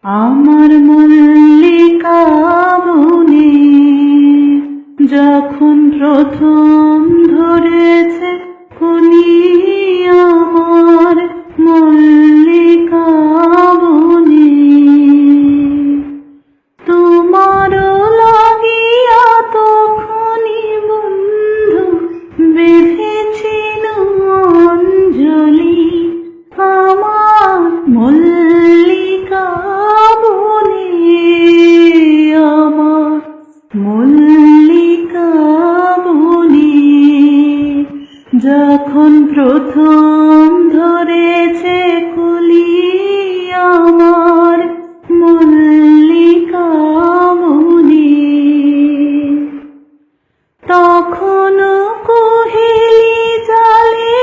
আমার মল্লিকা বনে যখন প্রথম ধরেছে কলি, আমার মল্লিকা বনে তোমারও লাগিয়া তখনই বন্ধু বেঁধেছিল অঞ্জলি। আমার মল্লিকা বনে, আমার মল্লিকা বনে যখন প্রথম ধরেছে কলি, আমার মল্লিকা বনে তখনও কোহেলি জালে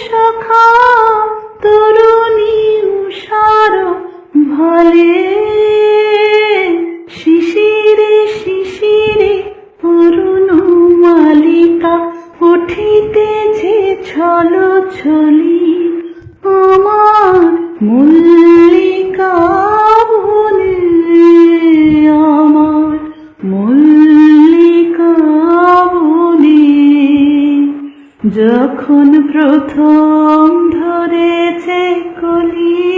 শাখা তরুণী উষার ভালে, শিশিরে শিশিরে অরুণ মালিকা উঠিতেছে ছলো ছলি। আমার মল্লিকা বনে, আমার মল্লিকা বনে যখন প্রথম ধরেছে কলি,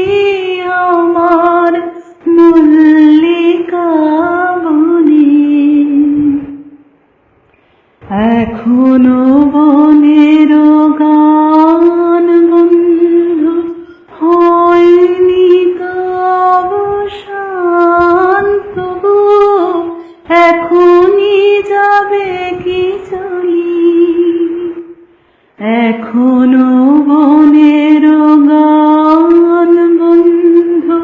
আমার মল্লিকা বনে এখনো বনের গান বন্ধু হয়নি তব শান্ত, এখনই যাবে কি চলি। এখনো বনের গান বন্ধু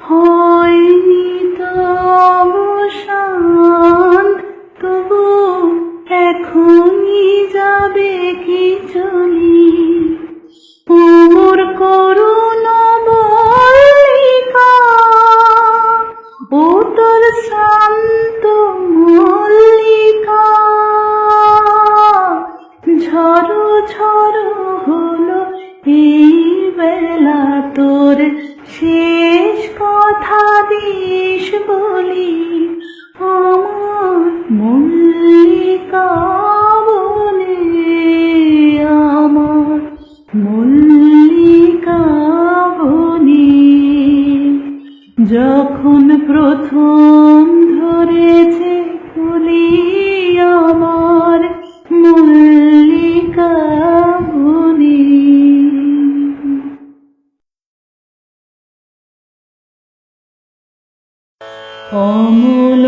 হয়নি তব শান্ত, এখনই যাবে কি চলি। ওর করুণ মল্লিকা ও তোর শান্ত মল্লিকা, ঝড়ো ঝড়ো হলো এই বেলা, তোর শেষ কথা দিস বলি। আমার মল্লিকা বনে, আমার মল্লিকা বনে যখন প্রথম ধরেছে কলি, আমার মল্লিকা বনে। অমল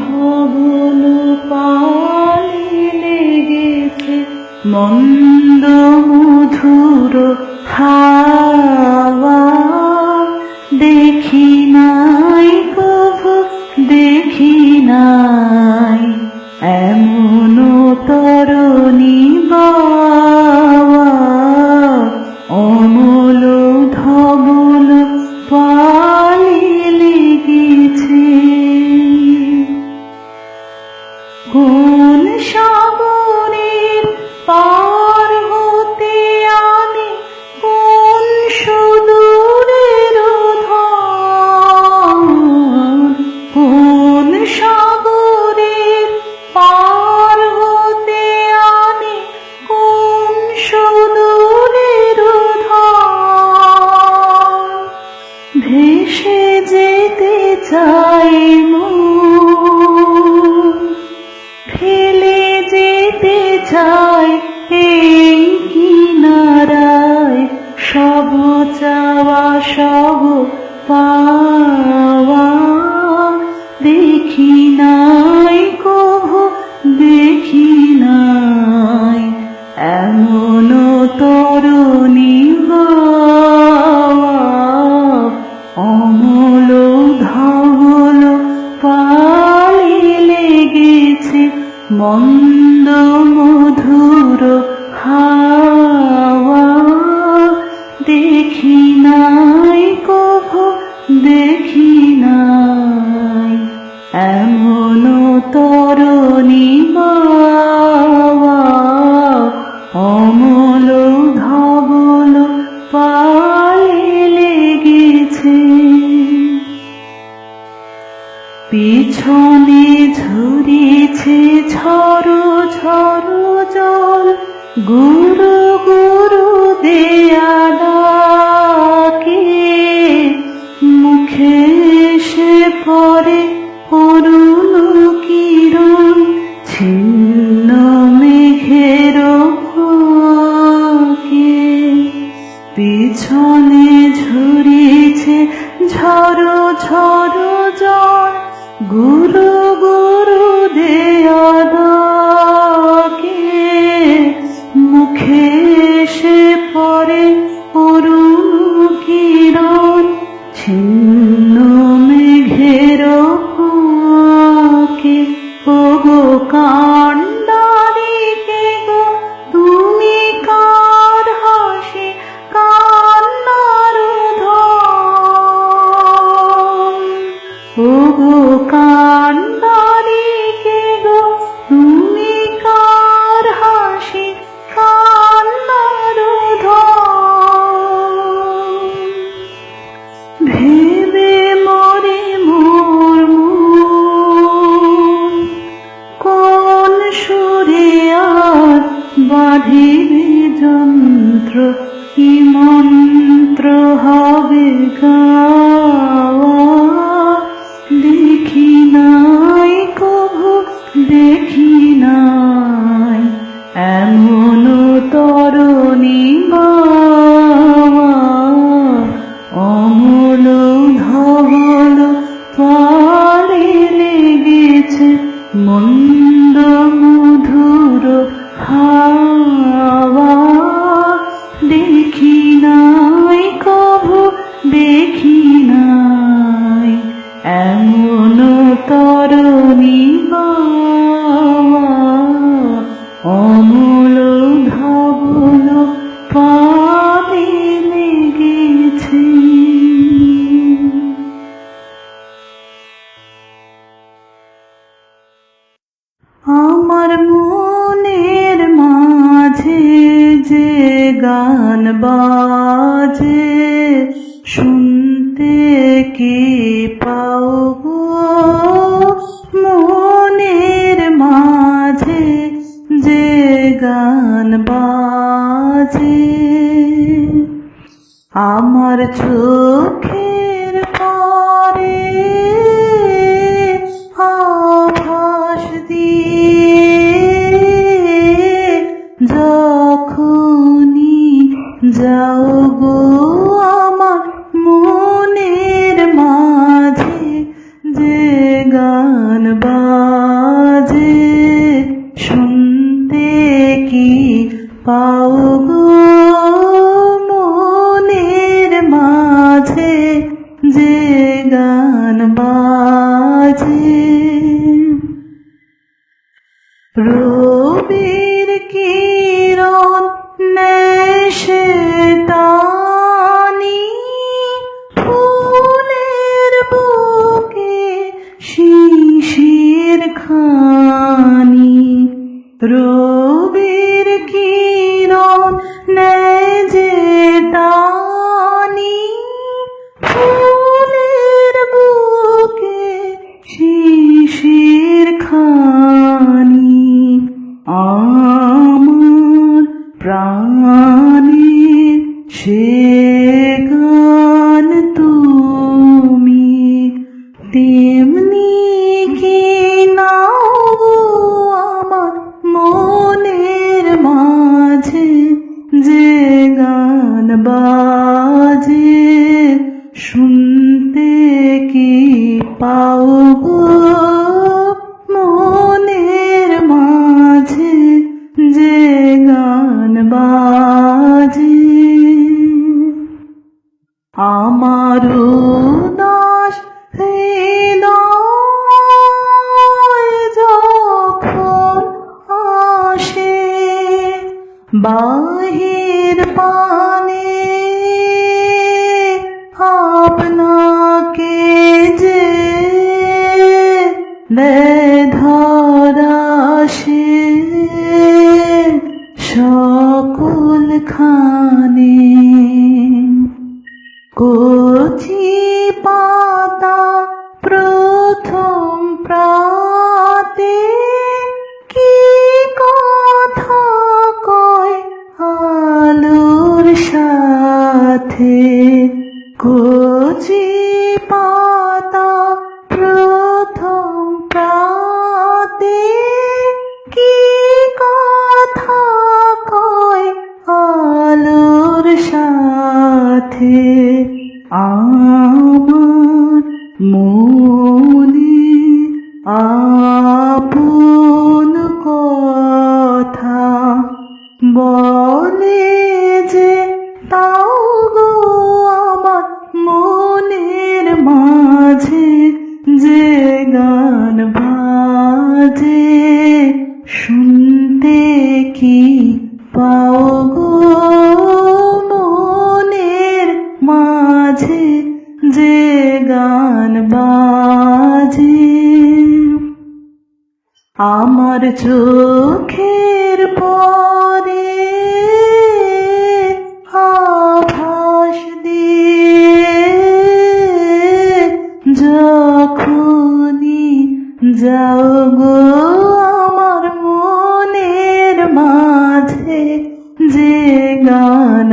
ধবল পালে লেগেছে মন্দ মধুর হাওয়া, দেখি নাই কভু দেখি নাই এমন তরুণী বাওয়া। অমল ধবল পালে লেগেছে কোন সাগরের পার হতে আনে কোন সুদূরের ধার, কোন সাগরের পার হতে আনে কোন সুদূরের ধার। ভেসে যেতে চাই মন, ফেলে যেতে চাই এই কিনারায়, সব চাওয়া সব পাওয়া, দেখি নাই কভু দেখি নাই এমন তরুণী বাওয়া। অমল ধবল পালে লেগেছে মন্দ মধুর হাওয়া, দেখি নাই কভু দেখি নাই এমন তরুণী বাওয়া। অমল ধবল পালে লেগেছে পিছনে ঝরেছে ঝড়ো ঝড়ো জল, গুরু গুরু দেয়া ডাকে, মুখে এসে পড়ে অরুণ কিরণ, ছিন্ন মেঘের ফাঁকে। পিছনে ঝরেছে ঝড়ো ঝড়ো জল, গুরু গুরু দেয়া ডাকে, মুখে এসে পড়ে অরুণ কিরণ, ছিন্ন মেঘের ফাঁকে। ওগো কান্ডারি কে গো, তুমি কার হাসি কান্নার ধন? ওগো কান্ডারি কে গো, তুমি কার হাসি কান্নার ধন? ভেবে মরে মোর মন, কোন সুরে আর বাঁধিবে যন্ত্র, কি মন্ত্র হবে গাওয়া? দেখি নাই কভু দেখি নাই এমন তরণী বাওয়া, অমল ধবল পারে লেগেছে মন্দ মধুর হাওয়া। দেখি নাই কভু দেখি নাই এমন তরণী বাওয়া, অমল ধবল পারে লেগেছে। আমার মনের মাঝে যে গান বাজে, শুনতে কি পাও গো? মনের মাঝে যে গান বাজে, আমার চোখের পরে আভাস দিয়ে, যখনই যাও গো আমার মনের মাঝে যে গান বাজে, শুনতে কি পাও গো? মনের মাঝে যে গান বাজে, রবির কিরণ নেশে টানি, ফুলের বুকে শিশির খানি। রবির কিরণ নেজে টানি, ফুলের বুকে শিশির খানি। আমার প্রাণের সে গান তুমি, তেমনি কি নাও গো আমার মনের মাঝে যে গান বাজে, শুনতে কি পাও গো? মনের মাঝে যে গান বাজে। আমার উদাস হৃদয় যখন আসে, বাহির পানে আপনাকে যে ধরা সে সকল খানে। কচি পাতা প্রথম প্রাতে কি কথা কয় আলোর সাথে কচি পাতা প্রথম প্রাতে কি কথা কয় আলোর সাথে আমার মনে আপন কথা বলে যে তাও গো আমার মনের মাঝে যে গান বাজে শুনতে কি পাও গো মনের মাঝে যে গান বাজে আমার চোখের পরে আভাস দিয়ে যখনই যাও গো আমার মনের মাঝে যে গান